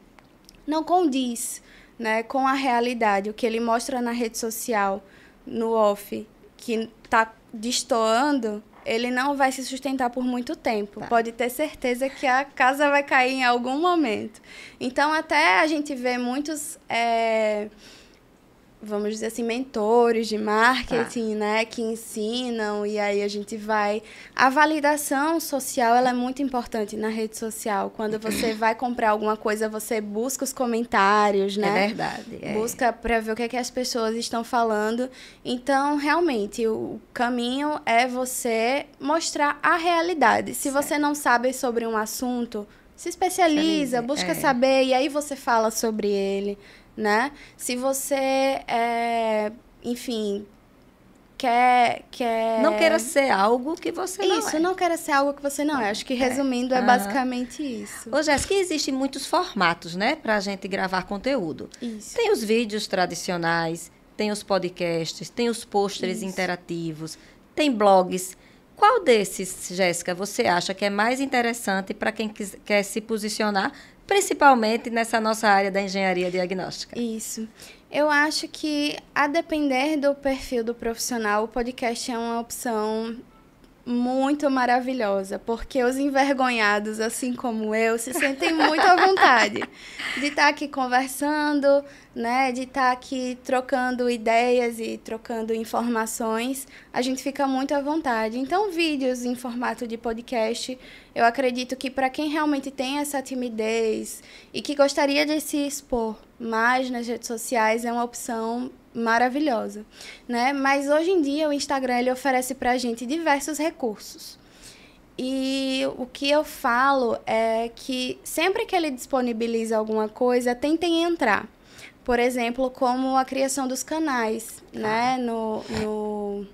condiz, né, com a realidade, o que ele mostra na rede social, no off, que está destoando, ele não vai se sustentar por muito tempo. Tá. Pode ter certeza que a casa vai cair em algum momento. Então, até a gente vê muitos, vamos dizer assim, mentores de marketing, né, que ensinam, e aí a gente vai... A validação social, ela é muito importante na rede social. Quando você vai comprar alguma coisa, você busca os comentários, né? É verdade. Busca para ver o que as pessoas estão falando. Então, realmente, o caminho é você mostrar a realidade. Se você não sabe sobre um assunto, se especializa, busca saber, e aí você fala sobre ele, né? Se você, enfim, quer... Não queira ser algo que você não é. Isso, não queira ser algo que você não é. Acho que, resumindo, é basicamente isso. Ô, Jéssica, existem muitos formatos, né, pra gente gravar conteúdo. Isso. Tem os vídeos tradicionais, tem os podcasts, tem os pôsteres interativos, tem blogs. Qual desses, Jéssica, você acha que é mais interessante para quem quer se posicionar, principalmente nessa nossa área da engenharia diagnóstica? Isso. Eu acho que, a depender do perfil do profissional, o podcast é uma opção muito maravilhosa, porque os envergonhados, assim como eu, se sentem muito à vontade de estar aqui conversando, né, de estar aqui trocando ideias e trocando informações. A gente fica muito à vontade. Então, vídeos em formato de podcast, eu acredito que para quem realmente tem essa timidez e que gostaria de se expor mais nas redes sociais, é uma opção maravilhosa, né? Mas hoje em dia o Instagram, ele oferece pra gente diversos recursos. E o que eu falo é que sempre que ele disponibiliza alguma coisa, tentem entrar. Por exemplo, como a criação dos canais, né? No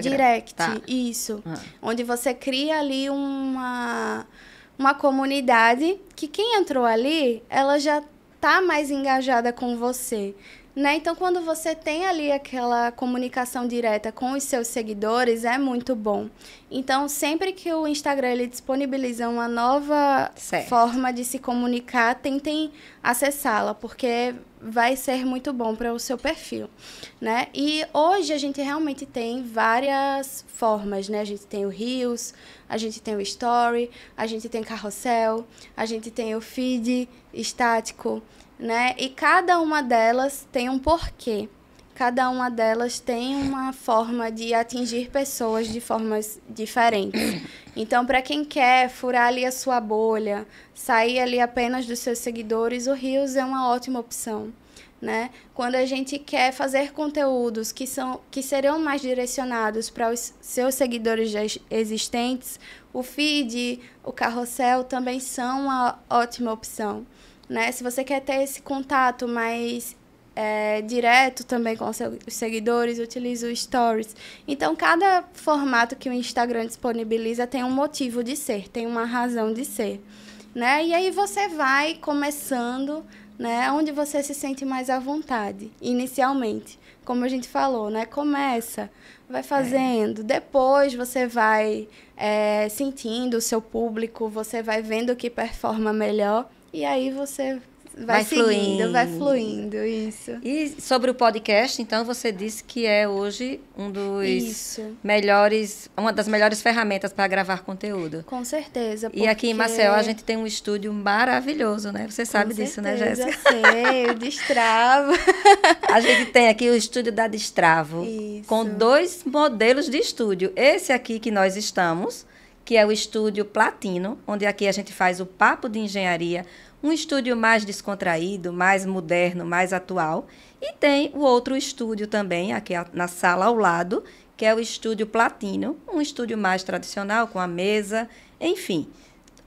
direct, isso. Onde você cria ali uma comunidade que quem entrou ali, ela já tá mais engajada com você, né? Então, quando você tem ali aquela comunicação direta com os seus seguidores, é muito bom. Então, sempre que o Instagram ele disponibiliza uma nova forma de se comunicar, tentem acessá-la, porque vai ser muito bom para o seu perfil, né? E hoje a gente realmente tem várias formas, né? A gente tem o Reels, a gente tem o Story, a gente tem carrossel, a gente tem o feed estático, né? E cada uma delas tem um porquê. Cada uma delas tem uma forma de atingir pessoas de formas diferentes. Então, para quem quer furar ali a sua bolha, sair ali apenas dos seus seguidores, o Reels é uma ótima opção, né? Quando a gente quer fazer conteúdos que serão mais direcionados para os seus seguidores já existentes, o feed, o carrossel também são uma ótima opção, né? Se você quer ter esse contato mais direto também com os seguidores, utiliza o Stories. Então, cada formato que o Instagram disponibiliza tem um motivo de ser, tem uma razão de ser, né? E aí você vai começando, né, onde você se sente mais à vontade, inicialmente. Como a gente falou, né? Começa, vai fazendo. Depois você vai sentindo o seu público, você vai vendo o que performa melhor. E aí você vai seguindo, vai fluindo, isso. E sobre o podcast, então, você disse que é hoje uma das melhores ferramentas para gravar conteúdo. Com certeza. E aqui em Maceió a gente tem um estúdio maravilhoso, né? Você sabe disso, né, Jéssica? Sei, o Destravo. A gente tem aqui o estúdio da Destravo, com 2 modelos de estúdio. Esse aqui que nós estamos, que é o estúdio Platino, onde aqui a gente faz o papo de engenharia, um estúdio mais descontraído, mais moderno, mais atual. E tem o outro estúdio também, aqui na sala ao lado, que é o estúdio Platino, um estúdio mais tradicional, com a mesa, enfim.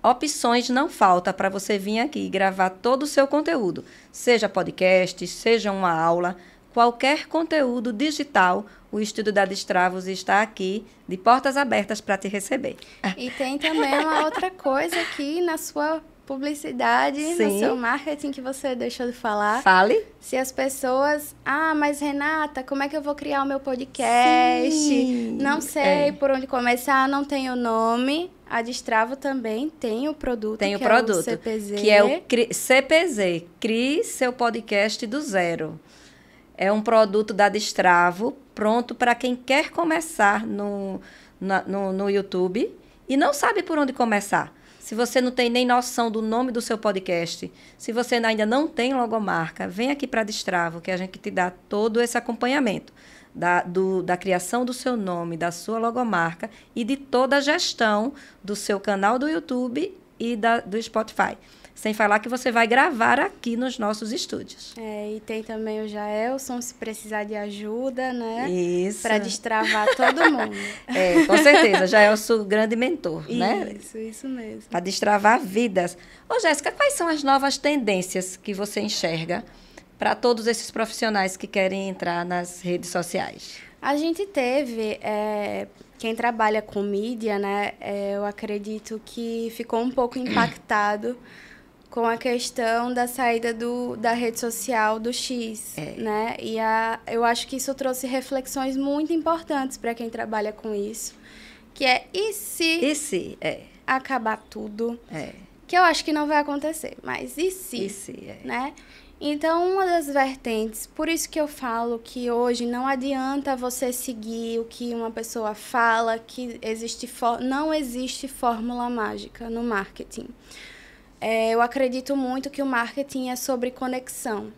Opções não falta para você vir aqui e gravar todo o seu conteúdo, seja podcast, seja uma aula, qualquer conteúdo digital, o Estúdio da Destravos está aqui, de portas abertas para te receber. E tem também uma outra coisa aqui na sua publicidade, no seu marketing que você deixou de falar. Fale. Se as pessoas... mas Renata, como é que eu vou criar o meu podcast? Sim. Não sei por onde começar, não tenho nome. A Destravo também tem o produto, tem o que produto, é o CPZ. Que é o CPZ, Crie Seu Podcast do Zero. É um produto da Destravo, pronto para quem quer começar no YouTube e não sabe por onde começar. Se você não tem nem noção do nome do seu podcast, se você ainda não tem logomarca, vem aqui para a Destravo, que a gente te dá todo esse acompanhamento da criação do seu nome, da sua logomarca e de toda a gestão do seu canal do YouTube e do Spotify. Sem falar que você vai gravar aqui nos nossos estúdios. E tem também o Jaelson, se precisar de ajuda, né? Isso. Para destravar todo mundo. Com certeza. Jaelson, grande mentor, né? Isso mesmo. Para destravar vidas. Ô, Jéssica, quais são as novas tendências que você enxerga para todos esses profissionais que querem entrar nas redes sociais? A gente teve... quem trabalha com mídia, né? Eu acredito que ficou um pouco impactado com a questão da saída da rede social do X, né? E eu acho que isso trouxe reflexões muito importantes para quem trabalha com isso, que é e se acabar tudo? Que eu acho que não vai acontecer, mas e se? Né? Então, uma das vertentes, por isso que eu falo que hoje não adianta você seguir o que uma pessoa fala, que não existe fórmula mágica no marketing. Eu acredito muito que o marketing é sobre conexão.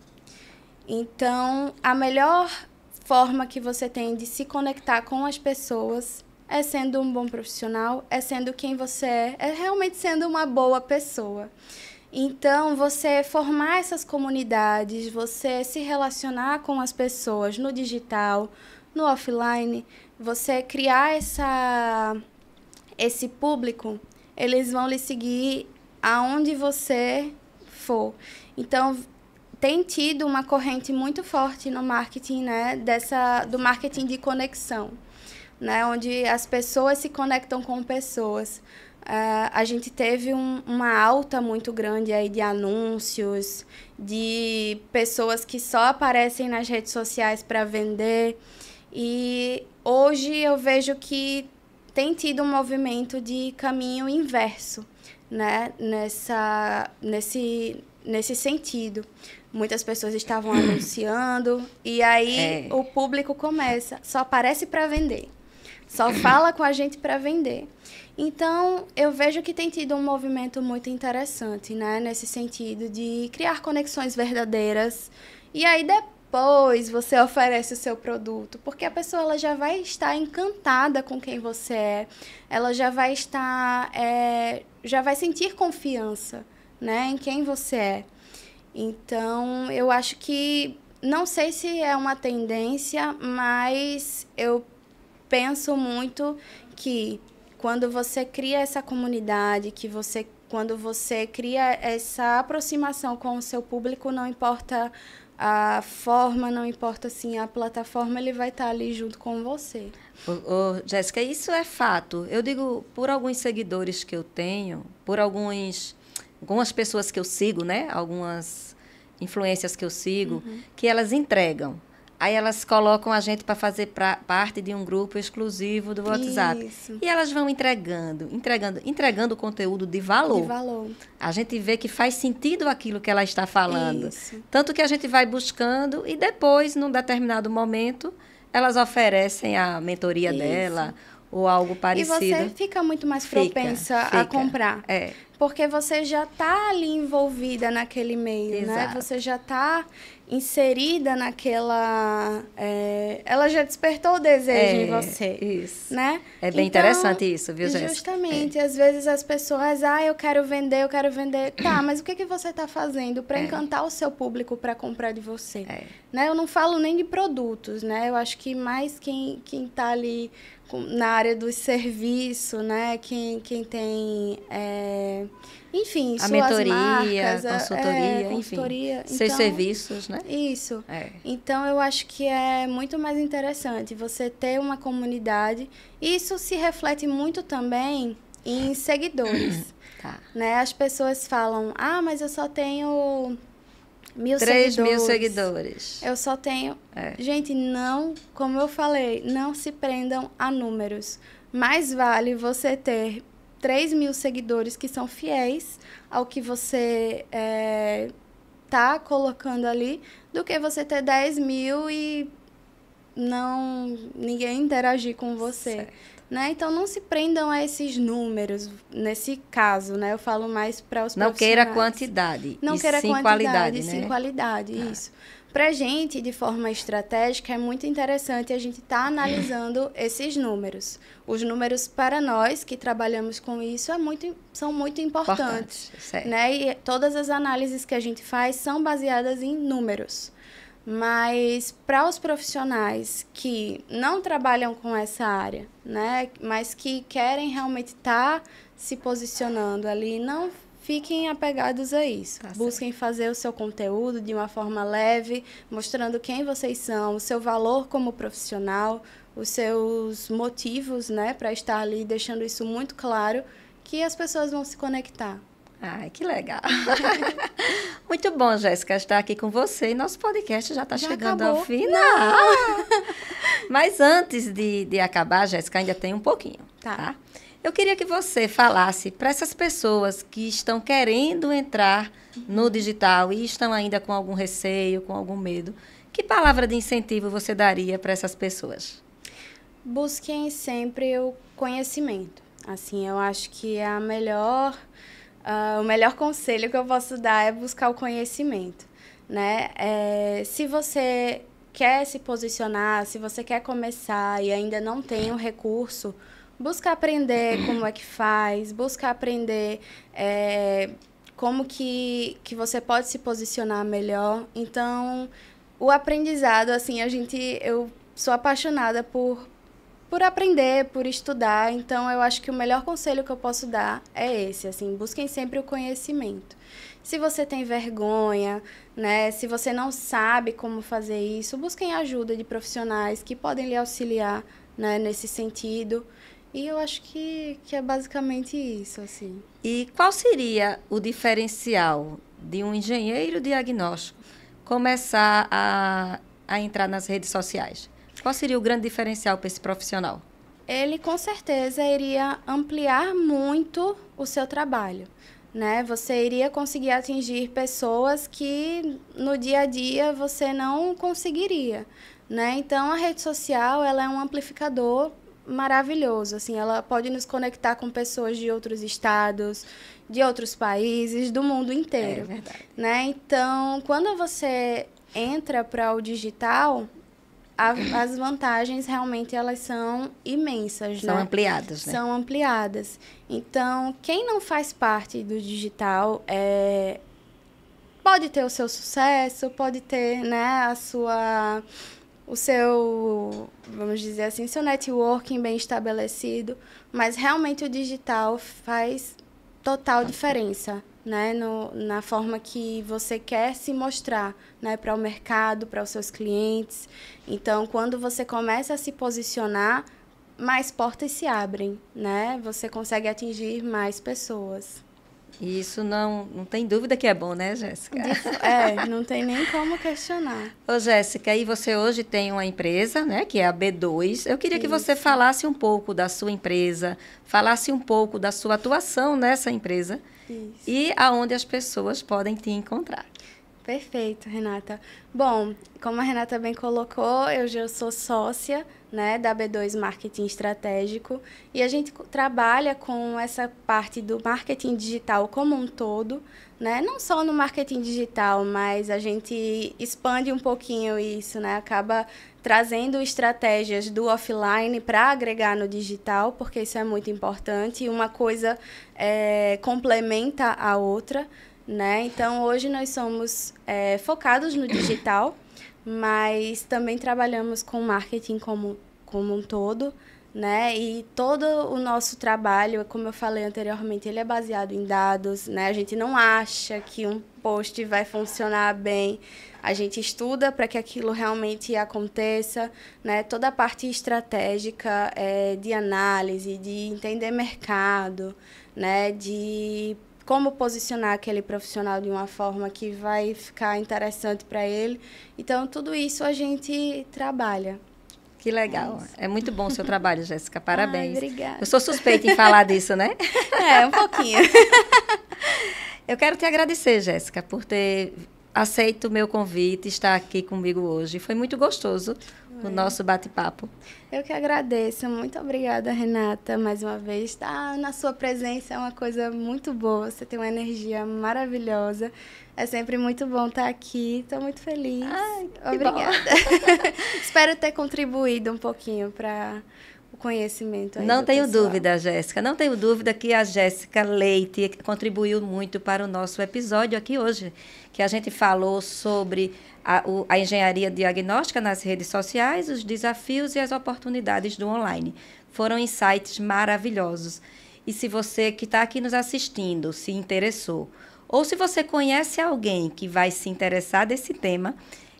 Então, a melhor forma que você tem de se conectar com as pessoas é sendo um bom profissional, é sendo quem você é realmente sendo uma boa pessoa. Então, você formar essas comunidades, você se relacionar com as pessoas no digital, no offline, você criar esse público, eles vão lhe seguir aonde você for. Então, tem tido uma corrente muito forte no marketing, né, do marketing de conexão, né, onde as pessoas se conectam com pessoas. A gente teve uma alta muito grande aí de anúncios, de pessoas que só aparecem nas redes sociais para vender. E hoje eu vejo que tem tido um movimento de caminho inverso, né, nesse sentido. Muitas pessoas estavam anunciando e aí o público só aparece para vender, só fala com a gente para vender. Então, eu vejo que tem tido um movimento muito interessante, né, nesse sentido de criar conexões verdadeiras e aí depois você oferece o seu produto, porque a pessoa ela já vai estar encantada com quem você é, ela já vai estar, já vai sentir confiança, né, em quem você é. Então, eu acho que, não sei se é uma tendência, mas eu penso muito que quando você cria essa comunidade, quando você cria essa aproximação com o seu público, não importa a forma, não importa assim, a plataforma, ele vai estar ali junto com você. Jéssica, isso é fato. Eu digo, por alguns seguidores que eu tenho, por algumas pessoas que eu sigo, né? Algumas influências que eu sigo, que elas entregam. Aí elas colocam a gente para fazer parte de um grupo exclusivo do WhatsApp. Isso. E elas vão entregando conteúdo de valor. De valor. A gente vê que faz sentido aquilo que ela está falando. Isso. Tanto que a gente vai buscando e depois, num determinado momento, elas oferecem a mentoria dela ou algo parecido. E você fica muito mais propensa a comprar. É. Porque você já está ali envolvida naquele meio, né? Você já está inserida naquela... ela já despertou o desejo em você. Isso. Né? É bem interessante isso, viu, Jéssica? Justamente. Às vezes as pessoas... eu quero vender, eu quero vender. Tá, mas o que você está fazendo para encantar o seu público para comprar de você? Né? Eu não falo nem de produtos, né? Eu acho que mais quem está ali na área do serviço, né? Quem tem... enfim, a suas mentoria, marcas, consultoria, consultoria, enfim, seus serviços, né? Isso. Então, eu acho que é muito mais interessante você ter uma comunidade. Isso se reflete muito também em seguidores. Né? As pessoas falam, mas eu só tenho 3.000 seguidores. Eu só tenho... Gente, não, como eu falei, não se prendam a números. Mais vale você ter 3.000 seguidores que são fiéis ao que você tá colocando ali, do que você ter 10.000 e ninguém interagir com você. Né? Então, não se prendam a esses números, nesse caso, né? Eu falo mais para os profissionais. Não queira quantidade, não queira sim quantidade, qualidade, sim né? qualidade, isso. Para a gente, de forma estratégica, é muito interessante a gente estar analisando esses números. Os números, para nós que trabalhamos com isso, são muito importantes. Né? E todas as análises que a gente faz são baseadas em números. Mas para os profissionais que não trabalham com essa área, né, mas que querem realmente estar se posicionando ali, não fiquem apegados a isso. Busquem fazer o seu conteúdo de uma forma leve, mostrando quem vocês são, o seu valor como profissional, os seus motivos, né, para estar ali, deixando isso muito claro, que as pessoas vão se conectar. Ai, que legal. Muito bom, Jéssica, estar aqui com você. E nosso podcast já está chegando ao final. Mas antes de acabar, Jéssica, ainda tem um pouquinho. Tá? Eu queria que você falasse para essas pessoas que estão querendo entrar no digital e estão ainda com algum receio, com algum medo. Que palavra de incentivo você daria para essas pessoas? Busquem sempre o conhecimento. Assim, eu acho que é o melhor conselho que eu posso dar é buscar o conhecimento, né? Se você quer se posicionar, se você quer começar e ainda não tem um recurso, busca aprender como é que faz, busca aprender como que você pode se posicionar melhor. Então, o aprendizado, assim, eu sou apaixonada por aprender, por estudar. Então, eu acho que o melhor conselho que eu posso dar é esse, assim, busquem sempre o conhecimento. Se você tem vergonha, né, se você não sabe como fazer isso, busquem ajuda de profissionais que podem lhe auxiliar, né, nesse sentido. E eu acho que é basicamente isso, assim. E qual seria o diferencial de um engenheiro diagnóstico começar a entrar nas redes sociais? Qual seria o grande diferencial para esse profissional? Ele, com certeza, iria ampliar muito o seu trabalho, né? Você iria conseguir atingir pessoas que, no dia a dia, você não conseguiria, né? Então, a rede social, ela é um amplificador maravilhoso, assim, ela pode nos conectar com pessoas de outros estados, de outros países, do mundo inteiro. É verdade. Né? Então, quando você entra para o digital, as vantagens realmente elas são imensas, São né? ampliadas, né? São ampliadas. Então, quem não faz parte do digital pode ter o seu sucesso, pode ter, né, o seu, vamos dizer assim, seu networking bem estabelecido, mas realmente o digital faz total diferença, né, na forma que você quer se mostrar, né, para o mercado, para os seus clientes. Então, quando você começa a se posicionar, mais portas se abrem, né? Você consegue atingir mais pessoas. E isso não tem dúvida que é bom, né, Jéssica? Não tem nem como questionar. Ô, Jéssica, e você hoje tem uma empresa, né, que é a B2. Eu queria que você falasse um pouco da sua empresa, falasse um pouco da sua atuação nessa empresa e aonde as pessoas podem te encontrar. Perfeito, Renata. Bom, como a Renata bem colocou, eu já sou sócia, né, da B2 Marketing Estratégico e a gente trabalha com essa parte do marketing digital como um todo, né, não só no marketing digital, mas a gente expande um pouquinho isso, né, acaba trazendo estratégias do offline para agregar no digital, porque isso é muito importante e uma coisa complementa a outra, né? Então, hoje nós somos focados no digital, mas também trabalhamos com marketing como um todo, né? E todo o nosso trabalho, como eu falei anteriormente, ele é baseado em dados, né? A gente não acha que um post vai funcionar bem, a gente estuda para que aquilo realmente aconteça, né? Toda a parte estratégica de análise, de entender mercado, né? De como posicionar aquele profissional de uma forma que vai ficar interessante para ele. Então, tudo isso a gente trabalha. Que legal. É muito bom o seu trabalho, Jéssica. Parabéns. Ai, obrigada. Eu sou suspeita em falar disso, né? Um pouquinho. Eu quero te agradecer, Jéssica, por ter aceito o meu convite, estar aqui comigo hoje. Foi muito gostoso o nosso bate-papo. Eu que agradeço. Muito obrigada, Renata, mais uma vez. Estar na sua presença é uma coisa muito boa. Você tem uma energia maravilhosa. É sempre muito bom estar aqui. Estou muito feliz. Ai, obrigada. Espero ter contribuído um pouquinho para o conhecimento. Não tenho dúvida, Jéssica. Não tenho dúvida que a Jéssica Leite contribuiu muito para o nosso episódio aqui hoje, que a gente falou sobre a engenharia diagnóstica nas redes sociais, os desafios e as oportunidades do online. Foram insights maravilhosos. E se você que está aqui nos assistindo se interessou, ou se você conhece alguém que vai se interessar desse tema,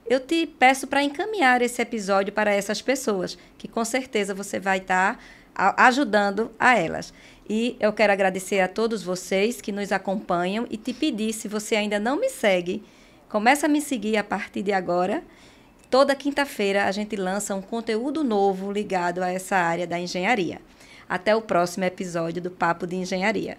eu te peço para encaminhar esse episódio para essas pessoas, que com certeza você vai estar ajudando a elas. E eu quero agradecer a todos vocês que nos acompanham e te pedir, se você ainda não me segue, começa a me seguir a partir de agora. Toda quinta-feira a gente lança um conteúdo novo ligado a essa área da engenharia. Até o próximo episódio do Papo de Engenharia.